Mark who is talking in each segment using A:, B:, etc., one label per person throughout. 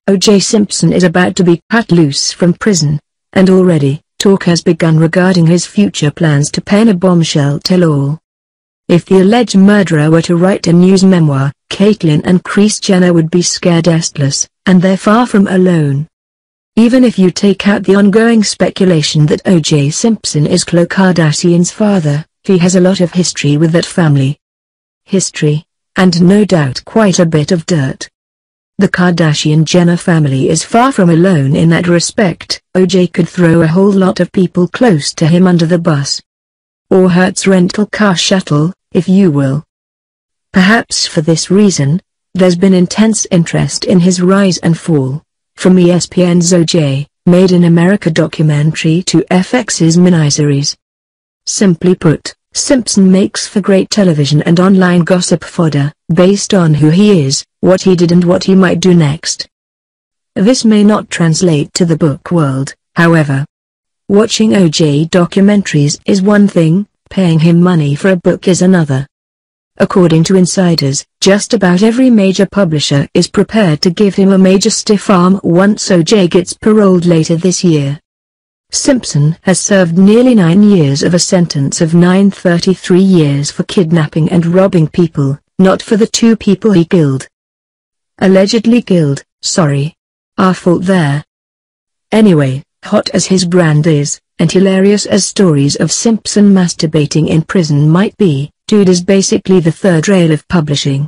A: O.J. Simpson is about to be cut loose from prison, and already, talk has begun regarding his future plans to pen a bombshell tell-all. If the alleged murderer were to write a news memoir, Caitlyn and Kris Jenner would be scared tless, and they're far from alone. Even if you take out the ongoing speculation that O.J. Simpson is Khloe Kardashian's father, he has a lot of history with that family. History, and no doubt quite a bit of dirt. The Kardashian-Jenner family is far from alone in that respect. O.J. could throw a whole lot of people close to him under the bus. Or Hertz rental car shuttle, if you will. Perhaps for this reason, there's been intense interest in his rise and fall, from ESPN's O.J. Made in America documentary to FX's miniseries. Simply put, Simpson makes for great television and online gossip fodder, based on who he is, what he did and what he might do next. This may not translate to the book world, however. Watching O.J. documentaries is one thing, paying him money for a book is another. According to insiders, just about every major publisher is prepared to give him a major stiff arm once O.J. gets paroled later this year. Simpson has served nearly 9 years of a sentence of 33 years for kidnapping and robbing people, not for the 2 people he killed. Allegedly killed, sorry. Our fault there. Anyway, hot as his brand is, and hilarious as stories of Simpson masturbating in prison might be, dude is basically the third rail of publishing.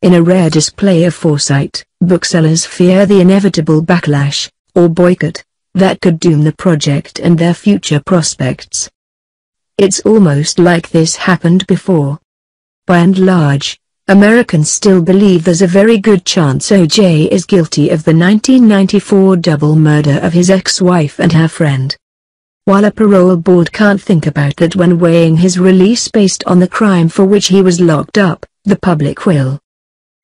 A: In a rare display of foresight, booksellers fear the inevitable backlash, or boycott, that could doom the project and their future prospects. It's almost like this happened before. By and large, Americans still believe there's a very good chance O.J. is guilty of the 1994 double murder of his ex-wife and her friend. While a parole board can't think about that when weighing his release based on the crime for which he was locked up, the public will.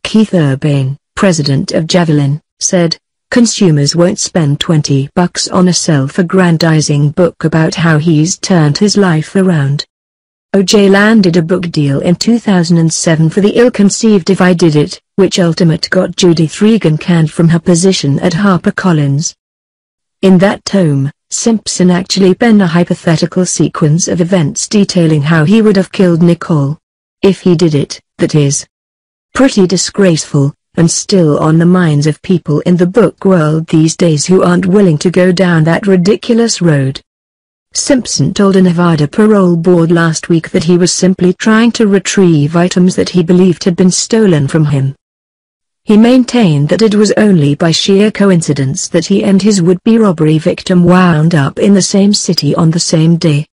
A: Keith Urban, president of Javelin, said, "Consumers won't spend $20 on a self-aggrandizing book about how he's turned his life around." O.J. landed a book deal in 2007 for the ill-conceived If I Did It, which ultimately got Judith Regan canned from her position at HarperCollins. In that tome, Simpson actually penned a hypothetical sequence of events detailing how he would have killed Nicole. If he did it, that is. Pretty disgraceful, and still on the minds of people in the book world these days who aren't willing to go down that ridiculous road. Simpson told a Nevada parole board last week that he was simply trying to retrieve items that he believed had been stolen from him. He maintained that it was only by sheer coincidence that he and his would-be robbery victim wound up in the same city on the same day.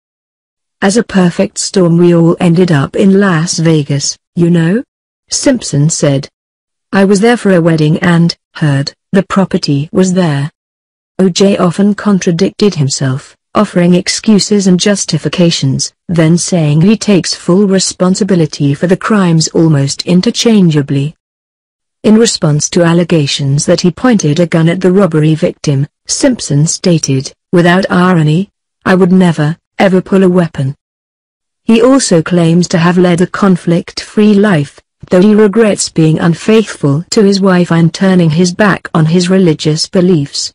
A: "As a perfect storm we all ended up in Las Vegas, you know?" Simpson said. "I was there for a wedding and, heard, the property was there." O.J. often contradicted himself, offering excuses and justifications, then saying he takes full responsibility for the crimes almost interchangeably. In response to allegations that he pointed a gun at the robbery victim, Simpson stated, without irony, "I would never, ever pull a weapon." He also claims to have led a conflict-free life, though he regrets being unfaithful to his wife and turning his back on his religious beliefs.